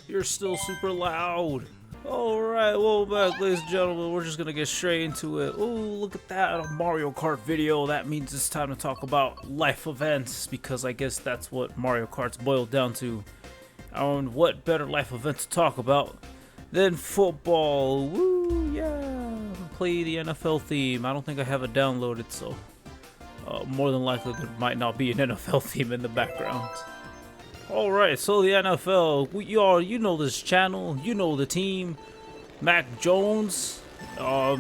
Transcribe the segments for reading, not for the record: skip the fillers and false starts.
You're still super loud. Alright, well back, ladies and gentlemen, we're just gonna get straight into it. Oh, look at that, a Mario Kart video. That means it's time to talk about life events, because I guess that's what Mario Kart's boiled down to. And what better life event to talk about than football? Woo, yeah. Play the NFL theme. I don't think I have it downloaded, so more than likely there might not be an NFL theme in the background. Alright, so the NFL, you know this channel, you know the team, Mac Jones, boy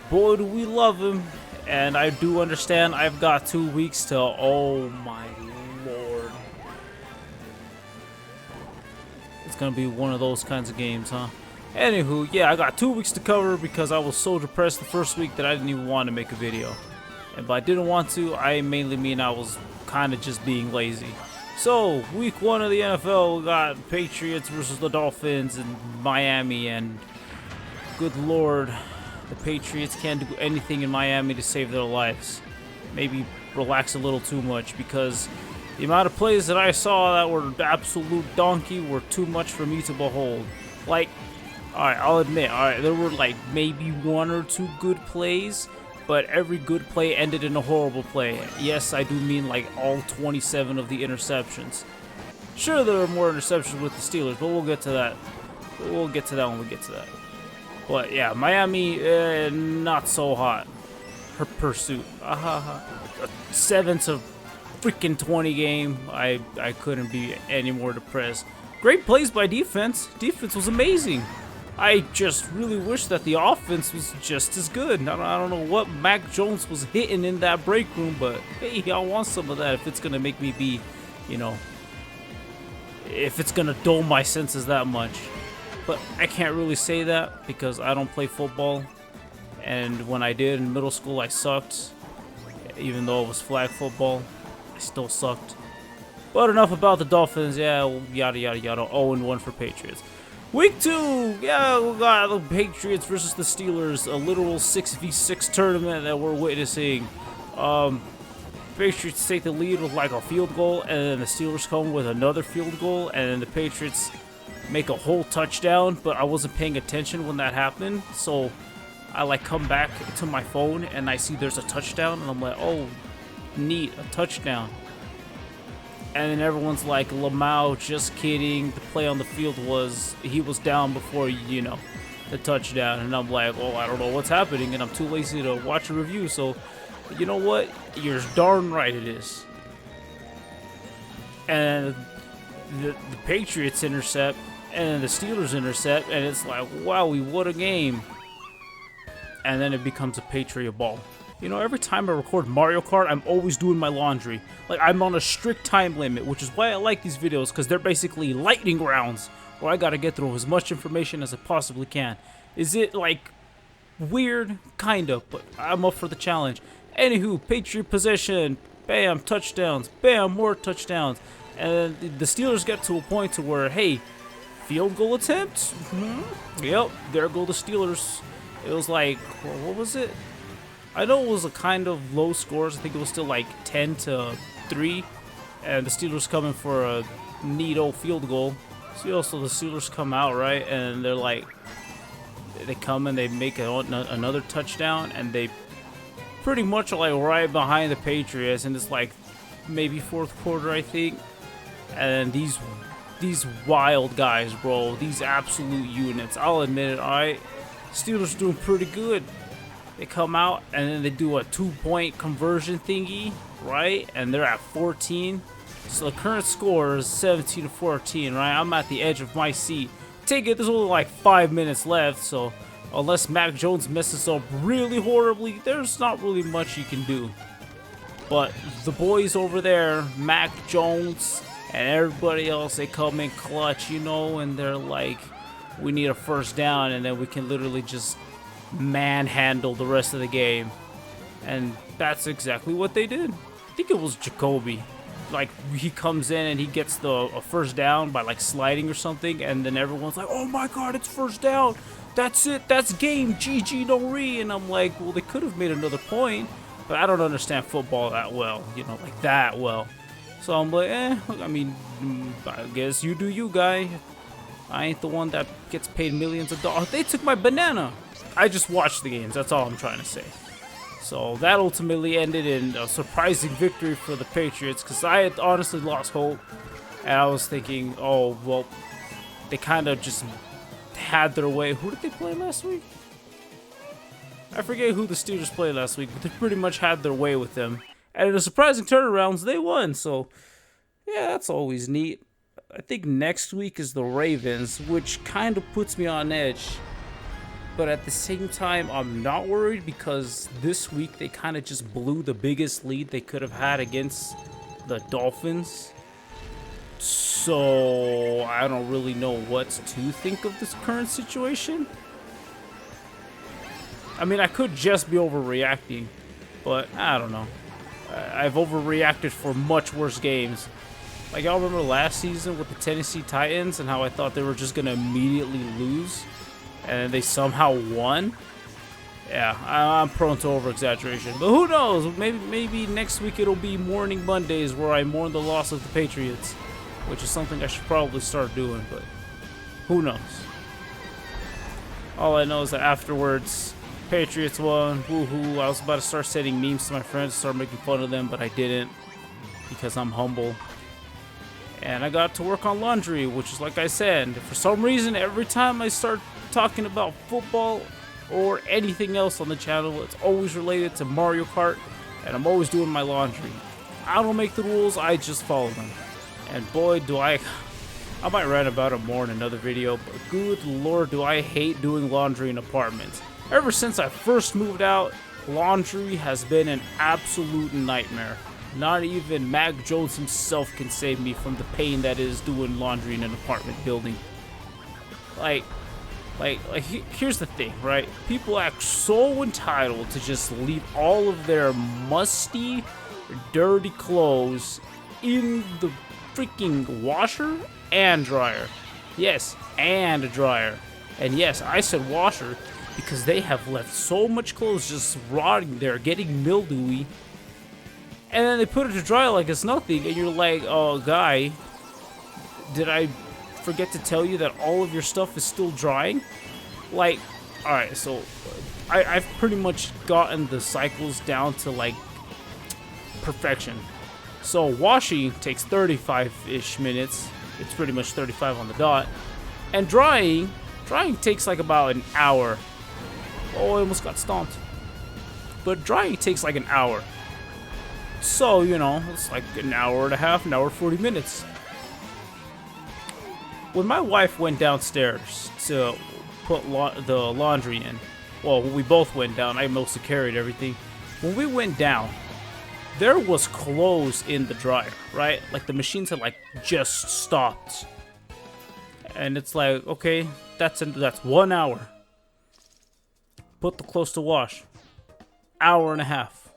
do we love him, and I do understand I've got 2 weeks to, oh my lord. It's gonna be one of those kinds of games, huh? Anywho, yeah, I got 2 weeks to cover because I was so depressed the first week that I didn't even want to make a video. And by didn't want to, I mainly mean I was kind of just being lazy. So, week 1 of the NFL, we got Patriots versus the Dolphins in Miami, and good lord, the Patriots can't do anything in Miami to save their lives. Maybe relax a little too much, because the amount of plays that I saw that were absolute donkey were too much for me to behold. Like, alright, I'll admit, alright, there were like maybe 1 or 2 good plays, but every good play ended in a horrible play. Yes, I do mean like all 27 of the interceptions. Sure, there are more interceptions with the Steelers, but we'll get to that. We'll get to that when we get to that. But yeah, Miami, not so hot. Her pursuit. 7 to freaking 20 game. I couldn't be any more depressed. Great plays by defense. Defense was amazing. I just really wish that the offense was just as good. I don't know what Mac Jones was hitting in that break room, but hey, I want some of that if it's going to make me be, you know, if it's going to dull my senses that much. But I can't really say that because I don't play football. And when I did in middle school, I sucked. Even though it was flag football, I still sucked. But enough about the Dolphins. Yeah, yada, yada, yada. 0-1 for Patriots. Week 2, yeah, we got the Patriots versus the Steelers, a literal 6v6 tournament that we're witnessing. Patriots take the lead with like a field goal, and then the Steelers come with another field goal, and then the Patriots make a whole touchdown, but I wasn't paying attention when that happened, so I like come back to my phone, and I see there's a touchdown, and I'm like, oh, neat, a touchdown. And then everyone's like, Lamau, just kidding. The play on the field was, he was down before, you know, the touchdown. And I'm like, oh, I don't know what's happening. And I'm too lazy to watch a review. So, you know what? You're darn right it is. And the Patriots intercept. And the Steelers intercept. And it's like, wow, what a game. And then it becomes a Patriot ball. You know, every time I record Mario Kart, I'm always doing my laundry. Like, I'm on a strict time limit, which is why I like these videos, because they're basically lightning rounds, where I gotta get through as much information as I possibly can. Is it, like, weird? Kinda, but I'm up for the challenge. Anywho, Patriot possession, bam, touchdowns, bam, more touchdowns. And the Steelers get to a point to where, hey, field goal attempt? Yep, there go the Steelers. It was like, what was it? I know it was a kind of low scores. I think it was still like 10-3, and the Steelers coming for a neato field goal. So the Steelers come out, right, and they're like, they come and they make another touchdown, and they pretty much are like right behind the Patriots, and it's like maybe fourth quarter, I think. And these wild guys, bro, these absolute units. I'll admit it. All right, Steelers doing pretty good. They come out, and then they do a 2-point conversion thingy, right? And they're at 14. So the current score is 17-14, right? I'm at the edge of my seat. Take it, there's only like 5 minutes left, so unless Mac Jones messes up really horribly, there's not really much you can do. But the boys over there, Mac Jones and everybody else, they come in clutch, you know, and they're like, we need a first down, and then we can literally just manhandle the rest of the game. And that's exactly what they did. I think it was Jacoby. Like, he comes in and he gets a first down by like sliding or something, and then everyone's like, oh my god, it's first down, that's it, that's game, GG no re. And I'm like, well, they could have made another point. but I don't understand football that well, you know, like that well. So I'm like, I mean, I guess you do you, guy. I ain't the one that gets paid millions of dollars. They took my banana. I just watched the games. That's all I'm trying to say. So that ultimately ended in a surprising victory for the Patriots, because I had honestly lost hope. And I was thinking, oh, well, they kind of just had their way. Who did they play last week? I forget who the Steelers played last week, but they pretty much had their way with them. And in a surprising turnarounds, they won. So, yeah, that's always neat. I think next week is the Ravens, which kind of puts me on edge. But at the same time, I'm not worried, because this week they kind of just blew the biggest lead they could have had against the Dolphins. So I don't really know what to think of this current situation. I mean, I could just be overreacting, but I don't know. I've overreacted for much worse games. Like, y'all remember last season with the Tennessee Titans and how I thought they were just going to immediately lose, and they somehow won? Yeah, I'm prone to over-exaggeration. But who knows? Maybe next week it'll be Mourning Mondays, where I mourn the loss of the Patriots, which is something I should probably start doing, but who knows? All I know is that afterwards, Patriots won, woohoo. I was about to start sending memes to my friends, start making fun of them, but I didn't, because I'm humble. And I got to work on laundry, which is, like I said, for some reason, every time I start talking about football or anything else on the channel, it's always related to Mario Kart, and I'm always doing my laundry. I don't make the rules, I just follow them. And boy, do I might rant about it more in another video, but good lord, do I hate doing laundry in apartments. Ever since I first moved out, laundry has been an absolute nightmare. Not even Mac Jones himself can save me from the pain that is doing laundry in an apartment building. Here's the thing, right? People act so entitled to just leave all of their musty, dirty clothes in the freaking washer and dryer. Yes, and dryer. And yes, I said washer because they have left so much clothes just rotting there, getting mildewy. And then they put it to dry like it's nothing, and you're like, oh, guy, did I forget to tell you that all of your stuff is still drying? Like, alright, so I've pretty much gotten the cycles down to, like, perfection. So washing takes 35-ish minutes. It's pretty much 35 on the dot. And drying takes like about an hour. Oh, I almost got stomped. But drying takes like an hour. So, you know, it's like an hour and a half, an hour 40 minutes. When my wife went downstairs to put the laundry in, well, we both went down. I mostly carried everything. When we went down, there was clothes in the dryer, right? Like, the machines had, like, just stopped. And it's like, okay, that's 1 hour. Put the clothes to wash. Hour and a half.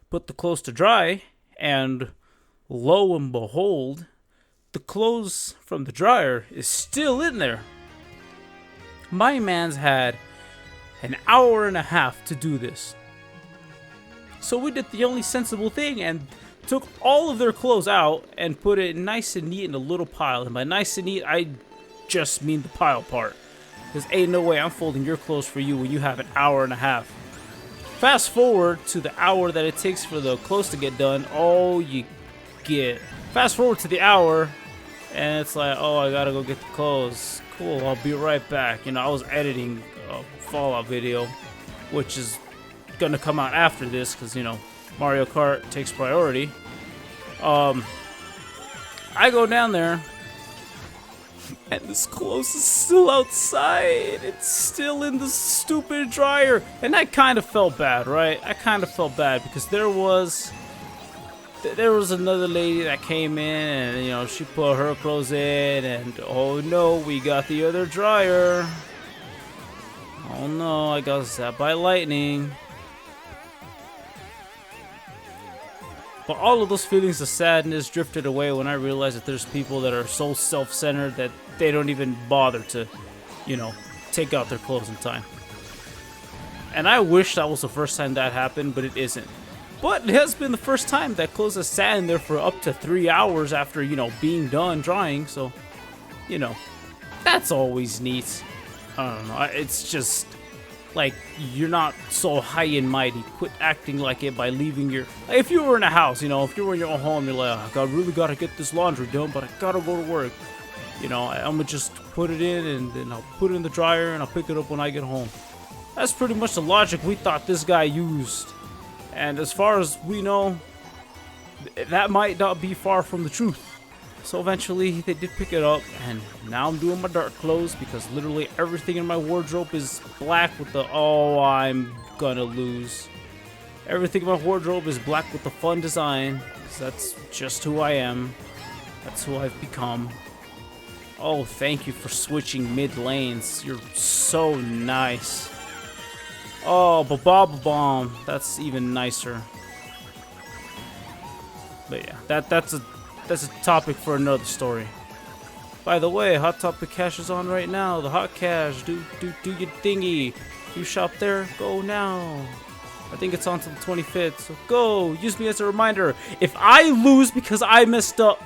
Put the clothes to dry, and lo and behold, the clothes from the dryer is still in there. My man's had an hour and a half to do this. So we did the only sensible thing and took all of their clothes out and put it nice and neat in a little pile. And by nice and neat, I just mean the pile part. Because ain't no way I'm folding your clothes for you when you have an hour and a half. Fast forward to the hour that it takes for the clothes to get done. Oh, you get. Fast forward to the hour, and it's like, oh, I gotta go get the clothes. Cool, I'll be right back. You know, I was editing a Fallout video, which is gonna come out after this, because, you know, Mario Kart takes priority. I go down there, and this clothes is still outside. It's still in the stupid dryer. And I kind of felt bad, right? I kind of felt bad because there was another lady that came in and, you know, she put her clothes in and, oh no, we got the other dryer. Oh no, I got zapped by lightning. But all of those feelings of sadness drifted away when I realized that there's people that are so self-centered that they don't even bother to, you know, take out their clothes in time. And I wish that was the first time that happened, but it isn't. But it has been the first time that clothes has sat in there for up to 3 hours after, you know, being done drying. So, you know, that's always neat. I don't know. It's just like you're not so high and mighty. Quit acting like it by leaving your. Like, if you were in a house, you know, if you were in your own home, you're like, oh, I really gotta get this laundry done, but I gotta go to work. You know, I'm gonna just put it in and then I'll put it in the dryer and I'll pick it up when I get home. That's pretty much the logic we thought this guy used. And as far as we know, that might not be far from the truth. So eventually, they did pick it up, and now I'm doing my dark clothes because literally everything in my wardrobe is black with the, oh, I'm gonna lose. Everything in my wardrobe is black with the fun design, because that's just who I am. That's who I've become. Oh, thank you for switching mid-lanes. You're so nice. Oh, ba-ba-ba-bomb. That's even nicer. But yeah, that's a topic for another story. By the way, Hot Topic Cash is on right now. The Hot Cash. Do your thingy. You shop there? Go now. I think it's on till the 25th. So go. Use me as a reminder. If I lose because I messed up.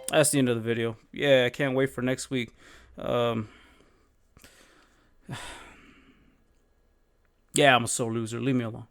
That's the end of the video. Yeah, I can't wait for next week. Yeah, I'm a sore loser. Leave me alone.